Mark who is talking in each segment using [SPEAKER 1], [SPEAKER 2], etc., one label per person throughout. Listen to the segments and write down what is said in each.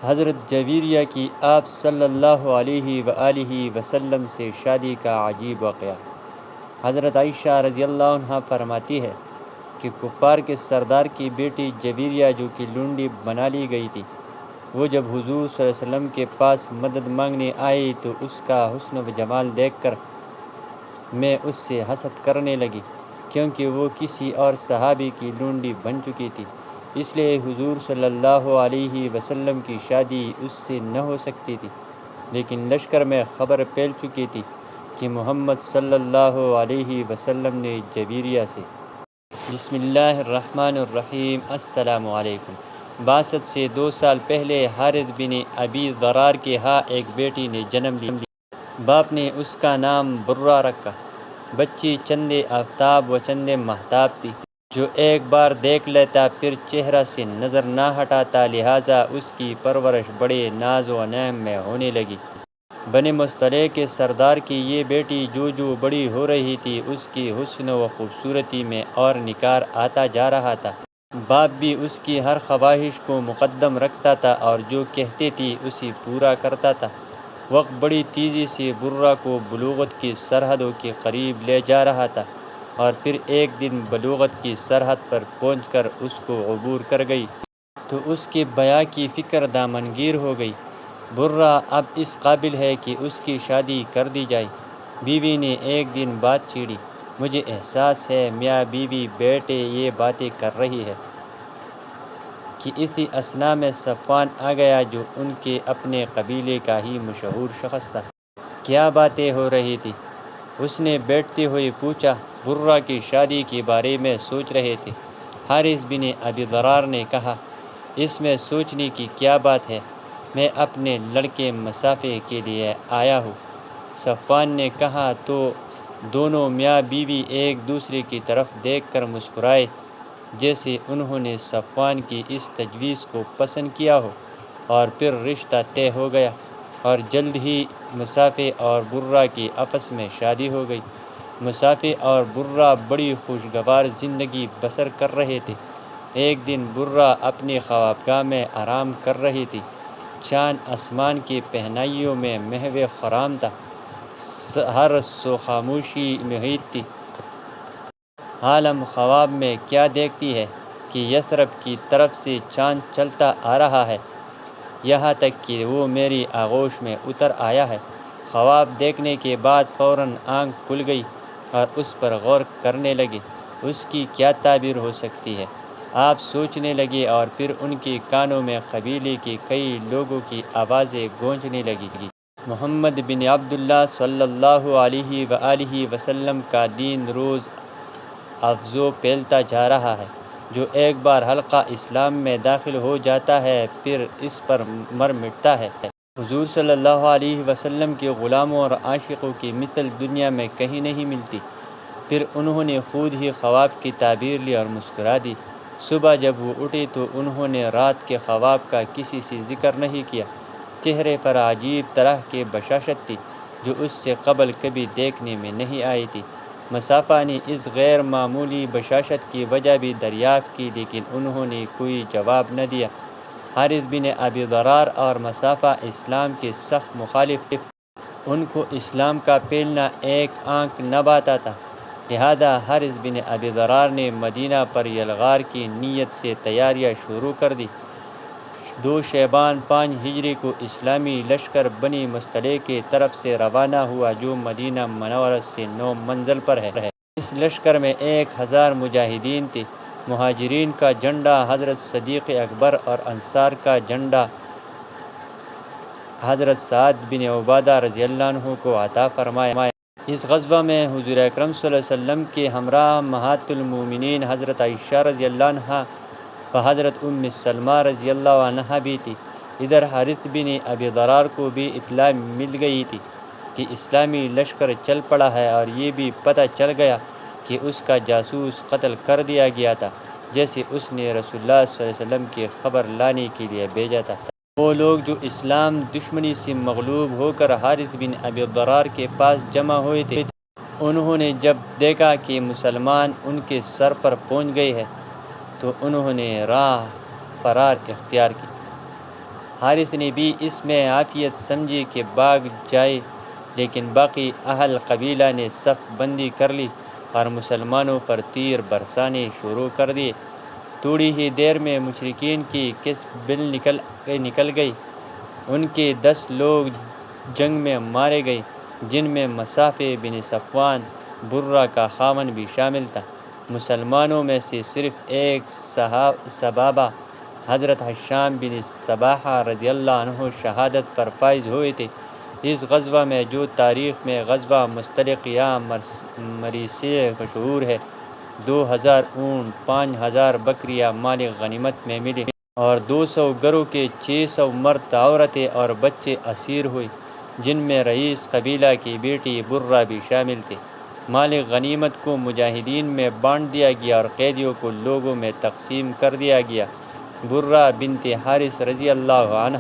[SPEAKER 1] حضرت جویریہ کی آپ صلی اللہ علیہ وآلہ وسلم سے شادی کا عجیب واقعہ۔ حضرت عائشہ رضی اللہ عنہ فرماتی ہے کہ کفار کے سردار کی بیٹی جویریہ جو کہ لونڈی بنا لی گئی تھی، وہ جب حضور صلی اللہ علیہ وسلم کے پاس مدد مانگنے آئی تو اس کا حسن و جمال دیکھ کر میں اس سے حسد کرنے لگی، کیونکہ وہ کسی اور صحابی کی لونڈی بن چکی تھی، اس لیے حضور صلی اللہ علیہ وسلم کی شادی اس سے نہ ہو سکتی تھی۔ لیکن لشکر میں خبر پھیل چکی تھی کہ محمد صلی اللہ علیہ وسلم نے جویریہ سے بسم اللہ الرحمن الرحیم السلام علیکم بعثت سے 2 سال پہلے حارث بن ابی ضرار کے ہاں ایک بیٹی نے جنم لیا۔ باپ نے اس کا نام برہ رکھا۔ بچی چندے آفتاب و چندے مہتاب تھی، جو ایک بار دیکھ لیتا پھر چہرہ سے نظر نہ ہٹاتا، لہٰذا اس کی پرورش بڑے ناز و نعم میں ہونے لگی۔ بنی مصطلق کے سردار کی یہ بیٹی جو بڑی ہو رہی تھی، اس کی حسن و خوبصورتی میں اور نکھار آتا جا رہا تھا۔ باپ بھی اس کی ہر خواہش کو مقدم رکھتا تھا اور جو کہتی تھی اسے پورا کرتا تھا۔ وقت بڑی تیزی سے برہ کو بلوغت کی سرحدوں کے قریب لے جا رہا تھا، اور پھر ایک دن بلوغت کی سرحد پر پہنچ کر اس کو عبور کر گئی تو اس کے بیاہ کی فکر دامنگیر ہو گئی۔ برہ اب اس قابل ہے کہ اس کی شادی کر دی جائے۔ بیوی نے ایک دن بات چھیڑی، مجھے احساس ہے میاں بیوی بیٹے یہ باتیں کر رہی ہے کہ اسی اثنا میں صفوان آ گیا، جو ان کے اپنے قبیلے کا ہی مشہور شخص تھا۔ کیا باتیں ہو رہی تھی؟ اس نے بیٹھتے ہوئے پوچھا۔ برہ کی شادی کے بارے میں سوچ رہے تھے۔ حارث بن ابی ضرار نے کہا، اس میں سوچنے کی کیا بات ہے، میں اپنے لڑکے مصافحے کے لیے آیا ہوں۔ صفوان نے کہا تو دونوں میاں بیوی ایک دوسرے کی طرف دیکھ کر مسکرائے، جیسے انہوں نے صفوان کی اس تجویز کو پسند کیا ہو، اور پھر رشتہ طے ہو گیا، اور جلد ہی مصافحے اور برہ کی آپس میں شادی ہو گئی۔ مصافحے اور برہ بڑی خوشگوار زندگی بسر کر رہے تھے۔ ایک دن برہ اپنی خوابگاہ میں آرام کر رہی تھی۔ چاند آسمان کی پہنائیوں میں محو خرام تھا، ہر سو خاموشی محیط تھی۔ عالم خواب میں کیا دیکھتی ہے کہ یثرب کی طرف سے چاند چلتا آ رہا ہے، یہاں تک کہ وہ میری آغوش میں اتر آیا ہے۔ خواب دیکھنے کے بعد فوراً آنکھ کھل گئی اور اس پر غور کرنے لگے، اس کی کیا تعبیر ہو سکتی ہے؟ آپ سوچنے لگے، اور پھر ان کے کانوں میں قبیلے کے کئی لوگوں کی آوازیں گونجنے لگی۔ محمد بن عبداللہ صلی اللہ علیہ وآلہ وسلم کا دین روز افزوں پھیلتا جا رہا ہے۔ جو ایک بار حلقہ اسلام میں داخل ہو جاتا ہے پھر اس پر مر مٹتا ہے۔ حضور صلی اللہ علیہ وسلم کے غلاموں اور عاشقوں کی مثل دنیا میں کہیں نہیں ملتی۔ پھر انہوں نے خود ہی خواب کی تعبیر لی اور مسکرا دی۔ صبح جب وہ اٹھے تو انہوں نے رات کے خواب کا کسی سے ذکر نہیں کیا۔ چہرے پر عجیب طرح کی بشاشت تھی، جو اس سے قبل کبھی دیکھنے میں نہیں آئی تھی۔ مصافحہ نے اس غیر معمولی بشاشت کی وجہ بھی دریافت کی، لیکن انہوں نے کوئی جواب نہ دیا۔ حارث بن ابی ضرار اور مصافحہ اسلام کے سخت مخالف تھے۔ ان کو اسلام کا پھیلنا ایک آنک نہ بھاتا تھا، لہذا حارث بن ابی ضرار نے مدینہ پر یلغار کی نیت سے تیاریاں شروع کر دی۔ 2 شعبان 5 ہجری کو اسلامی لشکر بنی مصطلق کی طرف سے روانہ ہوا، جو مدینہ منورہ سے 9 منزل پر ہے۔ اس لشکر میں 1000 مجاہدین تھے۔ مہاجرین کا جھنڈا حضرت صدیق اکبر اور انصار کا جھنڈا حضرت سعد بن عبادہ رضی اللہ عنہ کو عطا فرمایا۔ اس غزوہ میں حضور اکرم صلی اللہ علیہ وسلم کے ہمراہ امہات المومنین حضرت عائشہ رضی اللہ عنہا و حضرت ام سلمہ رضی اللہ عنہا بھی تھی۔ ادھر حارث بن ابی ضرار کو بھی اطلاع مل گئی تھی کہ اسلامی لشکر چل پڑا ہے، اور یہ بھی پتہ چل گیا کہ اس کا جاسوس قتل کر دیا گیا تھا، جیسے اس نے رسول اللہ صلی اللہ علیہ وسلم کی خبر لانے کے لیے بھیجا تھا۔ وہ لوگ جو اسلام دشمنی سے مغلوب ہو کر حارث بن ابی ضرار کے پاس جمع ہوئے تھے، انہوں نے جب دیکھا کہ مسلمان ان کے سر پر پہنچ گئے ہیں تو انہوں نے راہ فرار اختیار کی۔ حارث نے بھی اس میں عافیت سمجھی کہ بھاگ جائے، لیکن باقی اہل قبیلہ نے صف بندی کر لی اور مسلمانوں پر تیر برسانے شروع کر دیے۔ تھوڑی ہی دیر میں مشرکین کی کس بل نکل گئی۔ ان کے 10 لوگ جنگ میں مارے گئے، جن میں مصافع بن صفوان برہ کا خاوند بھی شامل تھا۔ مسلمانوں میں سے صرف ایک صحابہ حضرت حشام بن صباحہ رضی اللہ عنہ شہادت پر فائز ہوئے تھے۔ اس غزوہ میں، جو تاریخ میں غزوہ مستلق یا مریسیہ مشہور ہے، 2000 اونٹ، 5000 بکریاں مال غنیمت میں ملی اور 200 گروہ کے 600 مرد، عورتیں اور بچے اسیر ہوئے، جن میں رئیس قبیلہ کی بیٹی برہ بھی شامل تھے۔ مال غنیمت کو مجاہدین میں بانٹ دیا گیا اور قیدیوں کو لوگوں میں تقسیم کر دیا گیا۔ برہ بنت حارث رضی اللہ عنہ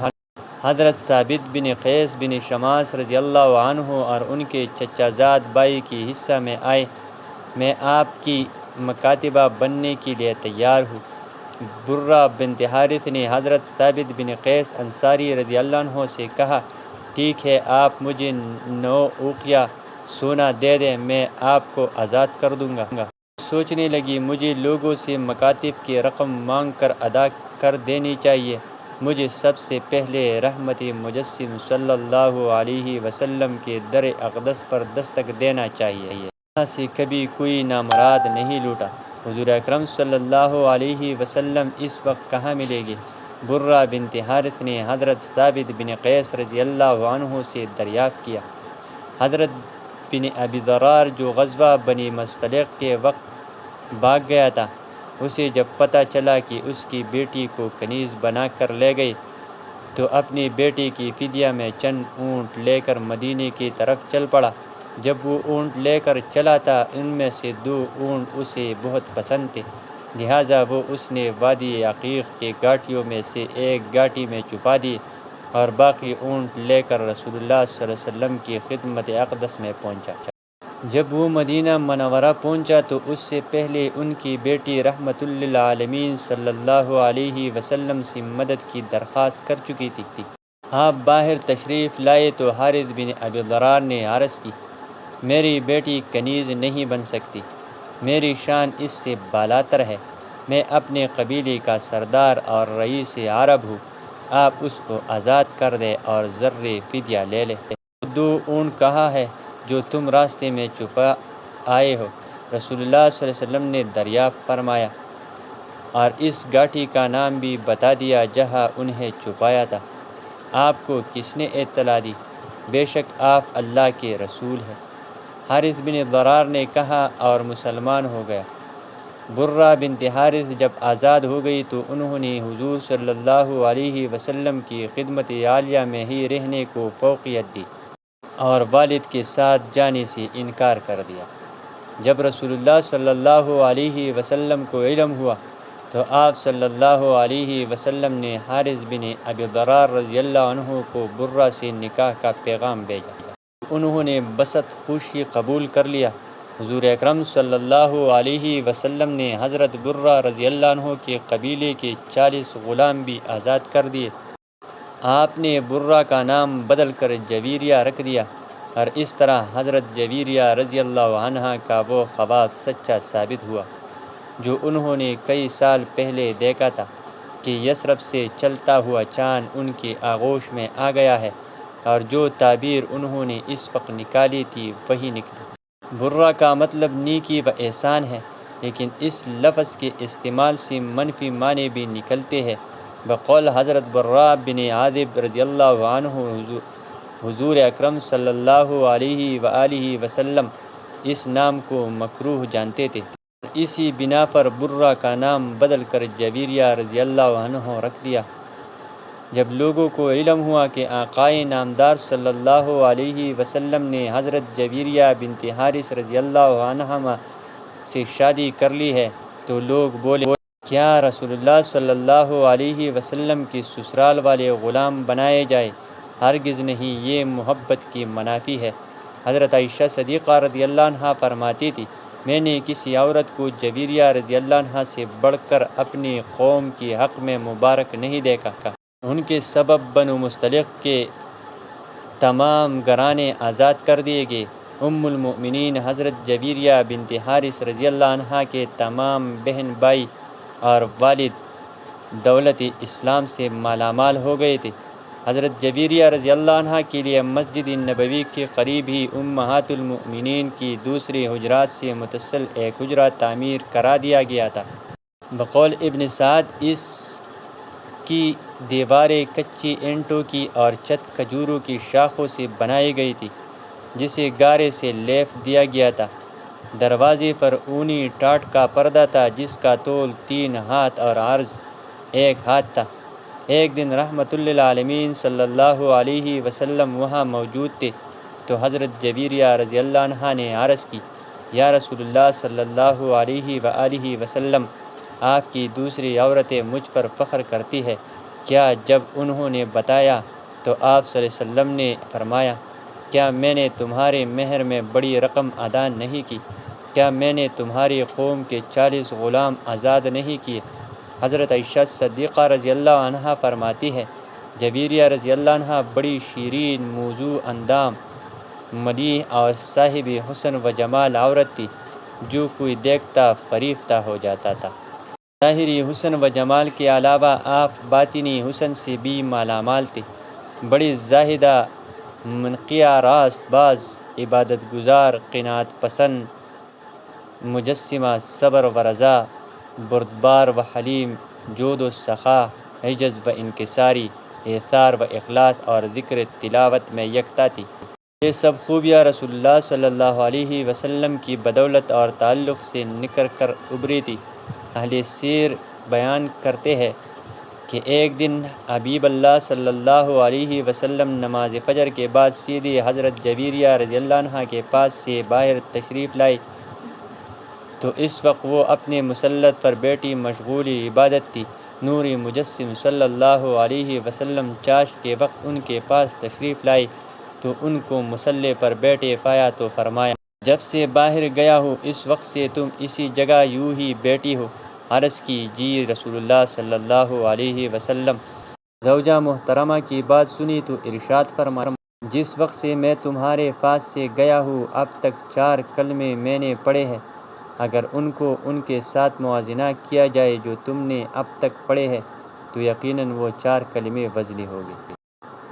[SPEAKER 1] حضرت ثابت بن قیس بن شماس رضی اللہ عنہ اور ان کے چچا زاد بھائی کی حصہ میں آئے۔ میں آپ کی مکاتبہ بننے کے لیے تیار ہوں۔ برہ بنت حارث نے حضرت ثابت بن قیس انصاری رضی اللہ عنہ سے کہا، ٹھیک ہے، آپ مجھے 9 اوقیہ سونا دے دیں، میں آپ کو آزاد کر دوں گا۔ سوچنے لگی، مجھے لوگوں سے مکاتب کی رقم مانگ کر ادا کر دینی چاہیے۔ مجھے سب سے پہلے رحمت مجسم صلی اللہ علیہ وسلم کے در اقدس پر دستک دینا چاہیے۔ یہاں سے کبھی کوئی نامراد نہیں لوٹا۔ حضور اکرم صلی اللہ علیہ وسلم اس وقت کہاں ملے گے؟ برہ بنت حارث نے حضرت ثابت بن قیس رضی اللہ عنہ سے دریافت کیا۔ حضرت بن ابی ذرار جو غزوہ بنی مستلق کے وقت بھاگ گیا تھا، اسے جب پتہ چلا کہ اس کی بیٹی کو کنیز بنا کر لے گئے، تو اپنی بیٹی کی فدیہ میں چند اونٹ لے کر مدینے کی طرف چل پڑا۔ جب وہ اونٹ لے کر چلا تھا، ان میں سے 2 اونٹ اسے بہت پسند تھے، لہٰذا وہ اس نے وادی عقیق کے گھاٹیوں میں سے ایک گھاٹی میں چھپا دیے اور باقی اونٹ لے کر رسول اللہ صلی اللہ علیہ وسلم کی خدمت اقدس میں پہنچا۔ جب وہ مدینہ منورہ پہنچا تو اس سے پہلے ان کی بیٹی رحمت للعالمین صلی اللہ علیہ وسلم سے مدد کی درخواست کر چکی تھی۔ آپ باہر تشریف لائے تو حارث بن ابی ذرار نے عرض کی، میری بیٹی کنیز نہیں بن سکتی، میری شان اس سے بالاتر ہے، میں اپنے قبیلے کا سردار اور رئیس عرب ہوں، آپ اس کو آزاد کر دیں اور زر فدیہ لے لیں۔ 2 اونٹ کہاں ہے جو تم راستے میں چھپا آئے ہو؟ رسول اللہ صلی اللہ علیہ وسلم نے دریافت فرمایا اور اس گھاٹی کا نام بھی بتا دیا جہاں انہیں چھپایا تھا۔ آپ کو کس نے اطلاع دی؟ بے شک آپ اللہ کے رسول ہیں۔ حارث بن ضرار نے کہا اور مسلمان ہو گیا۔ برہ بنت حارث جب آزاد ہو گئی تو انہوں نے حضور صلی اللہ علیہ وسلم کی خدمت عالیہ میں ہی رہنے کو فوقیت دی اور والد کے ساتھ جانے سے انکار کر دیا۔ جب رسول اللہ صلی اللہ علیہ وسلم کو علم ہوا تو آپ صلی اللہ علیہ وسلم نے حارث بن ابی ذرار رضی اللہ عنہ کو برہ سے نکاح کا پیغام بھیجا۔ انہوں نے بسط خوشی قبول کر لیا۔ حضور اکرم صلی اللہ علیہ وسلم نے حضرت برہ رضی اللہ عنہ کے قبیلے کے 40 غلام بھی آزاد کر دیے۔ آپ نے برہ کا نام بدل کر جویریہ رکھ دیا اور اس طرح حضرت جویریہ رضی اللہ عنہ کا وہ خواب سچا ثابت ہوا جو انہوں نے کئی سال پہلے دیکھا تھا کہ یثرب سے چلتا ہوا چاند ان کی آغوش میں آ گیا ہے، اور جو تعبیر انہوں نے اس وقت نکالی تھی وہی نکلی۔ برہ کا مطلب نیکی و احسان ہے، لیکن اس لفظ کے استعمال سے منفی معنی بھی نکلتے ہیں۔ بقول حضرت برہ بن عازب رضی اللہ عنہ، حضور اکرم صلی اللہ علیہ وآلہ وسلم اس نام کو مکروہ جانتے تھے۔ اسی بنا پر برہ کا نام بدل کر جویریہ رضی اللہ عنہ رکھ دیا۔ جب لوگوں کو علم ہوا کہ آقائے نامدار صلی اللہ علیہ وسلم نے حضرت جویریہ بنت حارث رضی اللہ عنہ سے شادی کر لی ہے تو لوگ بولے، کیا رسول اللہ صلی اللہ علیہ وسلم کی سسرال والے غلام بنائے جائے؟ ہرگز نہیں، یہ محبت کی منافی ہے۔ حضرت عائشہ صدیقہ رضی اللہ عنہ فرماتی تھی، میں نے کسی عورت کو جویریہ رضی اللہ عنہ سے بڑھ کر اپنی قوم کی حق میں مبارک نہیں دیکھا۔ ان کے سبب بنو مستلق کے تمام گھرانے آزاد کر دیے گئے۔ ام المؤمنین حضرت جویریہ بنت حارث رضی اللہ عنہ کے تمام بہن بھائی اور والد دولت اسلام سے مالا مال ہو گئے تھے۔ حضرت جویریہ رضی اللہ عنہ کے لیے مسجد نبوی کے قریب ہی امہات المؤمنین کی دوسری حجرات سے متصل ایک حجرہ تعمیر کرا دیا گیا تھا۔ بقول ابن سعد اس کی دیواریں کچی اینٹوں کی اور چھت کھجوروں کی شاخوں سے بنائی گئی تھی جسے گارے سے لیپ دیا گیا تھا۔ دروازے پر اونی ٹاٹ کا پردہ تھا جس کا طول 3 ہاتھ اور عرض 1 ہاتھ تھا۔ ایک دن رحمت للعالمین صلی اللہ علیہ وسلم وہاں موجود تھے تو حضرت جویریہ رضی اللہ عنہ نے عرض کی، یا رسول اللہ صلی اللہ علیہ وآلہ وسلم، آپ کی دوسری عورتیں مجھ پر فخر کرتی ہے کیا؟ جب انہوں نے بتایا تو آپ صلی اللہ علیہ وسلم نے فرمایا، کیا میں نے تمہارے مہر میں بڑی رقم ادا نہیں کی؟ کیا میں نے تمہاری قوم کے 40 غلام آزاد نہیں کیے؟ حضرت عائشہ صدیقہ رضی اللہ عنہ فرماتی ہے، جویریہ رضی اللہ عنہ بڑی شیرین موضوع اندام، ملیح اور صاحب حسن و جمال عورت تھی، جو کوئی دیکھتا فریفتہ ہو جاتا تھا۔ ظاہری حسن و جمال کے علاوہ آپ باطنی حسن سے بھی مالا مال تھے۔ بڑی زاہدہ، منقیہ، راست باز، عبادت گزار، قناعت پسند، مجسمہ، صبر و رضا، بردبار و حلیم، جود و سخا، عجز و انکساری، ایثار و اخلاص اور ذکر تلاوت میں یکتا تھی۔ یہ سب خوبیاں رسول اللہ صلی اللہ علیہ وسلم کی بدولت اور تعلق سے نکھر کر ابھری تھی۔ اہل سیر بیان کرتے ہیں کہ ایک دن حبیب اللہ صلی اللہ علیہ وسلم نماز فجر کے بعد سیدھے حضرت جویریہ رضی اللہ عنہ کے پاس سے باہر تشریف لائے تو اس وقت وہ اپنے مسلط پر بیٹھی مشغول عبادت تھی۔ نور مجسم صلی اللہ علیہ وسلم چاشت کے وقت ان کے پاس تشریف لائے تو ان کو مصلی پر بیٹھے پایا تو فرمایا، جب سے باہر گیا ہوں اس وقت سے تم اسی جگہ یوں ہی بیٹھی ہو؟ عرض کی، جی رسول اللہ صلی اللہ علیہ وسلم۔ زوجہ محترمہ کی بات سنی تو ارشاد فرمایا، جس وقت سے میں تمہارے پاس سے گیا ہوں اب تک 4 کلمے میں نے پڑھے ہیں، اگر ان کو ان کے ساتھ موازنہ کیا جائے جو تم نے اب تک پڑھے ہیں تو یقیناً وہ 4 کلمے وزنی ہوں گے۔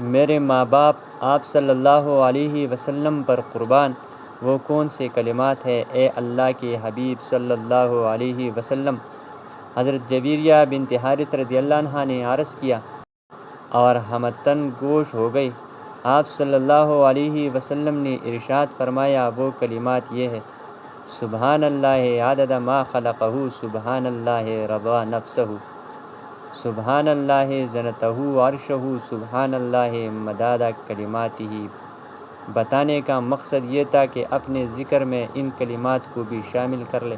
[SPEAKER 1] میرے ماں باپ آپ صلی اللہ علیہ وسلم پر قربان، وہ کون سے کلمات ہیں اے اللہ کے حبیب صلی اللہ علیہ وسلم؟ حضرت جویریہ بنت حارث رضی اللہ عنہ نے عرض کیا اور ہم تن گوش ہو گئے۔ آپ صلی اللہ علیہ وسلم نے ارشاد فرمایا، وہ کلمات یہ ہے، سبحان اللہ عدد ما خلقہ، سبحان اللہ رضا نفسہ، سبحان اللہ زنتہ عرشہ، سبحان اللہ مداد کلماتہ۔ بتانے کا مقصد یہ تھا کہ اپنے ذکر میں ان کلمات کو بھی شامل کر لے،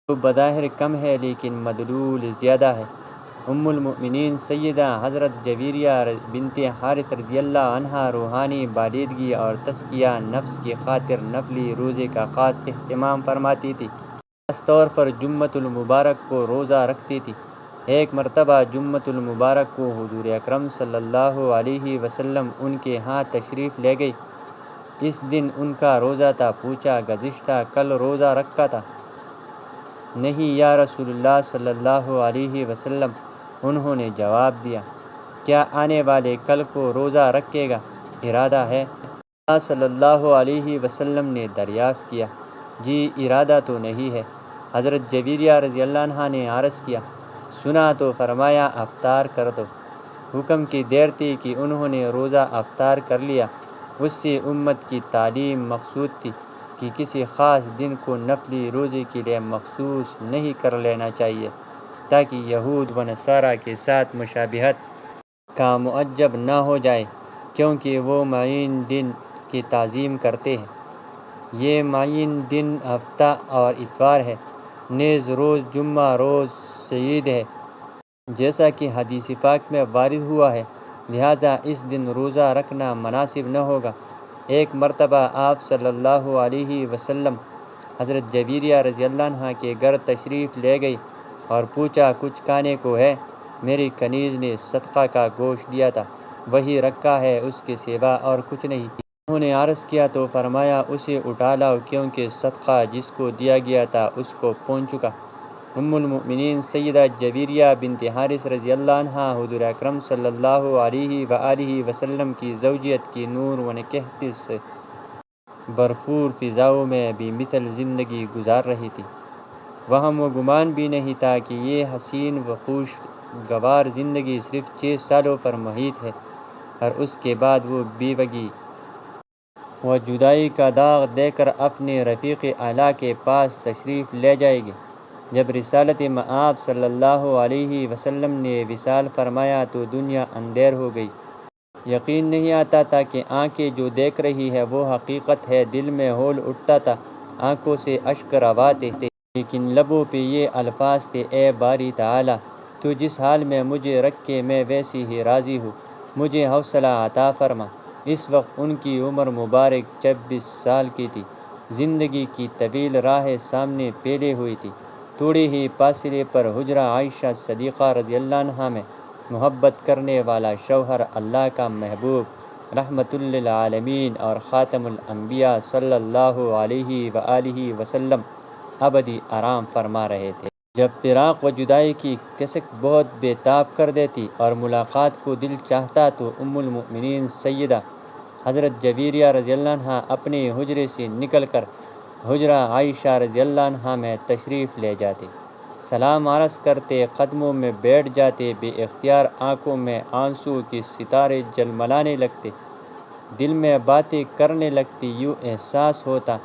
[SPEAKER 1] جو بظاہر کم ہے لیکن مدلول زیادہ ہے۔ ام المؤمنین سیدہ حضرت جویریہ بنت حارث رضی اللہ عنہ روحانی بالیدگی اور تزکیہ نفس کی خاطر نفلی روزے کا خاص اہتمام فرماتی تھی، خاص طور پر جمعۃ المبارک کو روزہ رکھتی تھی۔ ایک مرتبہ جمعۃ المبارک کو حضور اکرم صلی اللہ علیہ وسلم ان کے ہاں تشریف لے گئی۔ اس دن ان کا روزہ تھا۔ پوچھا، گزشتہ کل روزہ رکھا تھا؟ نہیں یا رسول اللہ صلی اللہ علیہ وسلم، انہوں نے جواب دیا۔ کیا آنے والے کل کو روزہ رکھے گا ارادہ ہے؟ آپ صلی اللہ علیہ وسلم نے دریافت کیا، جی ارادہ تو نہیں ہے۔ حضرت جویریہ رضی اللہ عنہ نے عرض کیا، سنا تو فرمایا افطار کر دو۔ حکم کی دیر تھی کہ انہوں نے روزہ افطار کر لیا۔ اس سے امت کی تعلیم مقصود تھی کہ کسی خاص دن کو نفلی روزے کے لیے مخصوص نہیں کر لینا چاہیے تاکہ یہود و نصارہ کے ساتھ مشابہت کا معجب نہ ہو جائے، کیونکہ وہ معین دن کی تعظیم کرتے ہیں۔ یہ معین دن ہفتہ اور اتوار ہے، نیز روز جمعہ روز عید ہے، جیسا کہ حدیث پاک میں وارد ہوا ہے، لہٰذا اس دن روزہ رکھنا مناسب نہ ہوگا۔ ایک مرتبہ آپ صلی اللہ علیہ وسلم حضرت جویریہ رضی اللہ عنہ کے گھر تشریف لے گئی اور پوچھا، کچھ کھانے کو ہے؟ میری کنیز نے صدقہ کا گوشت دیا تھا، وہی رکھا ہے، اس کے سوا اور کچھ نہیں۔ انہوں نے عرض کیا تو فرمایا اسے اٹھا لاؤ، کیونکہ صدقہ جس کو دیا گیا تھا اس کو پہنچ چکا۔ ام المؤمنین سیدہ جویریہ بنت حارث رضی اللہ عنہا حضور اکرم صلی اللہ علیہ وآلہ وسلم کی زوجیت کی نور و نکہت سے بھرپور فضاؤں میں بے مثل زندگی گزار رہی تھی۔ وہم و گمان بھی نہیں تھا کہ یہ حسین و خوشگوار زندگی صرف 6 سالوں پر محیط ہے، اور اس کے بعد وہ بیوگی و جدائی کا داغ دے کر اپنے رفیق اعلیٰ کے پاس تشریف لے جائے گی۔ جب رسالت مآب صلی اللہ علیہ وسلم نے وصال فرمایا تو دنیا اندھیر ہو گئی۔ یقین نہیں آتا تھا کہ آنکھیں جو دیکھ رہی ہے وہ حقیقت ہے۔ دل میں ہول اٹھتا تھا، آنکھوں سے اشک رواں تھے، لیکن لبوں پہ یہ الفاظ تھے: اے باری تعالیٰ، تو جس حال میں مجھے رکھے میں ویسی ہی راضی ہوں، مجھے حوصلہ عطا فرما۔ اس وقت ان کی عمر مبارک 26 سال کی تھی۔ زندگی کی طویل راہ سامنے پھیلی ہوئی تھی۔ تھوڑے ہی فاصلے پر حجرہ عائشہ صدیقہ رضی اللہ عنہا میں محبت کرنے والا شوہر، اللہ کا محبوب، رحمت للعالمین اور خاتم الانبیاء صلی اللہ علیہ وآلہ وسلم ابدی آرام فرما رہے تھے۔ جب فراق و جدائی کی کسک بہت بے تاب کر دیتی اور ملاقات کو دل چاہتا تو ام المؤمنین سیدہ حضرت جویریہ رضی اللہ عنہا اپنے حجرے سے نکل کر حجرہ عائشہ رضی اللہ عنہا میں تشریف لے جاتے، سلام عرض کرتے، قدموں میں بیٹھ جاتے، بے اختیار آنکھوں میں آنسو کے ستارے جلملانے لگتے، دل میں باتیں کرنے لگتی، یوں احساس ہوتا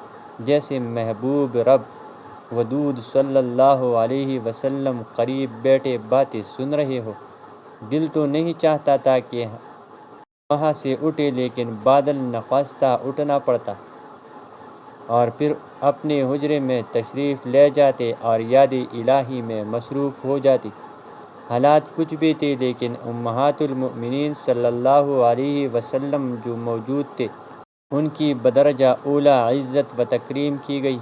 [SPEAKER 1] جیسے محبوب رب ودود صلی اللہ علیہ وسلم قریب بیٹھے باتیں سن رہے ہو۔ دل تو نہیں چاہتا تھا کہ وہاں سے اٹھے، لیکن بادل نخواستہ اٹھنا پڑتا اور پھر اپنے حجرے میں تشریف لے جاتے اور یاد الہی میں مصروف ہو جاتی۔ حالات کچھ بھی تھے، لیکن امہات المؤمنین صلی اللہ علیہ وسلم جو موجود تھے، ان کی بدرجہ اولیٰ عزت و تکریم کی گئی،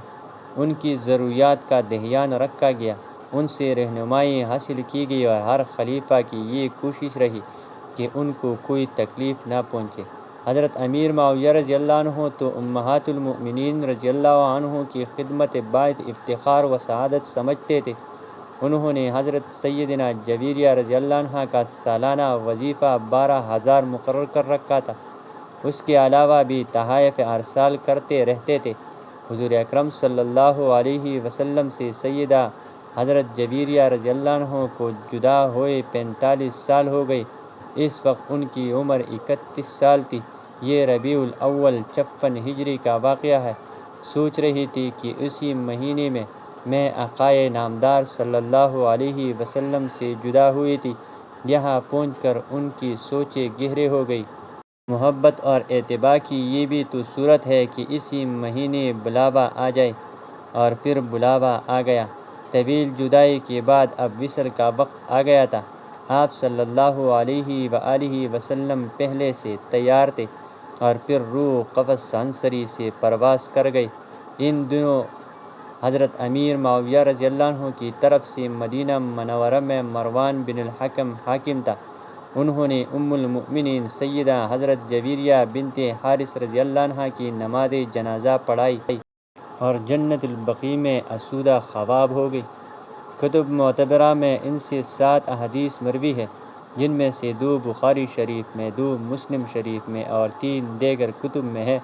[SPEAKER 1] ان کی ضروریات کا دھیان رکھا گیا، ان سے رہنمائی حاصل کی گئی، اور ہر خلیفہ کی یہ کوشش رہی کہ ان کو کوئی تکلیف نہ پہنچے۔ حضرت امیر معاویہ رضی اللہ عنہ تو امہات المؤمنین رضی اللہ عنہ کی خدمت باعث افتخار و سعادت سمجھتے تھے۔ انہوں نے حضرت سیدنا جویریہ رضی اللہ عنہ کا سالانہ وظیفہ 12,000 مقرر کر رکھا تھا۔ اس کے علاوہ بھی تحائف ارسال کرتے رہتے تھے۔ حضور اکرم صلی اللہ علیہ وسلم سے سیدہ حضرت جویریہ رضی اللہ عنہ کو جدا ہوئے 45 سال ہو گئے۔ اس وقت ان کی عمر 31 سال تھی۔ یہ ربیع الاول 56 ہجری کا واقعہ ہے۔ سوچ رہی تھی کہ اسی مہینے میں آقائے نامدار صلی اللہ علیہ وسلم سے جدا ہوئی تھی۔ یہاں پہنچ کر ان کی سوچیں گہرے ہو گئی۔ محبت اور اتباع کی یہ بھی تو صورت ہے کہ اسی مہینے بلاوا آ جائے، اور پھر بلاوا آ گیا۔ طویل جدائی کے بعد اب وصل کا وقت آ گیا تھا۔ آپ صلی اللہ علیہ وآلہ وسلم پہلے سے تیار تھے، اور پھر روح قفس عنصری سے پرواز کر گئے۔ ان دنوں حضرت امیر معاویہ رضی اللہ عنہ کی طرف سے مدینہ منورہ میں مروان بن الحکم حاکم تھا۔ انہوں نے ام المؤمنین سیدہ حضرت جویریہ بنت حارث رضی اللہ عنہا کی نماز جنازہ پڑھائی اور جنت البقیع میں آسودہ خواب ہو گئی۔ کتب معتبرہ میں ان سے 7 احادیث مروی ہے، جن میں سے 2 بخاری شریف میں، 2 مسلم شریف میں اور 3 دیگر کتب میں ہے۔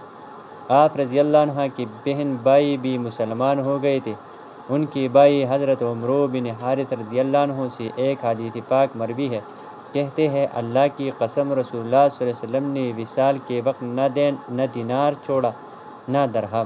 [SPEAKER 1] آپ رضی اللہ عنہ کی بہن بھائی بھی مسلمان ہو گئے تھے۔ ان کی بھائی حضرت عمرو بن حارث رضی اللہ عنہ سے ایک حدیث پاک مروی ہے، کہتے ہیں، اللہ کی قسم، رسول اللہ صلی اللہ علیہ وسلم نے وصال کے وقت نہ دینار چھوڑا، نہ درہم،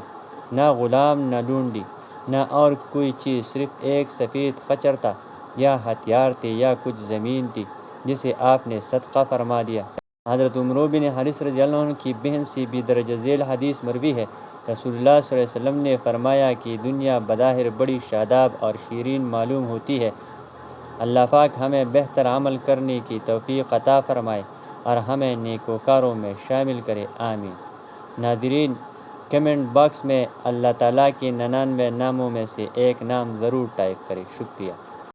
[SPEAKER 1] نہ غلام، نہ لونڈی، نہ اور کوئی چیز، صرف ایک سفید خچر تھا، یا ہتھیار تھے، یا کچھ زمین تھی، جسے آپ نے صدقہ فرما دیا۔ حضرت عمرو بن حارث رضی اللہ عنہ کی بہن سے بھی درج ذیل حدیث مروی ہے۔ رسول اللہ صلی اللہ علیہ وسلم نے فرمایا کہ دنیا بظاہر بڑی شاداب اور شیرین معلوم ہوتی ہے۔ اللہ پاک ہمیں بہتر عمل کرنے کی توفیق عطا فرمائے اور ہمیں نیکوکاروں میں شامل کرے، آمین۔ ناظرین، کمنٹ باکس میں اللہ تعالیٰ کے 99 ناموں میں سے ایک نام ضرور ٹائپ کریں۔ شکریہ۔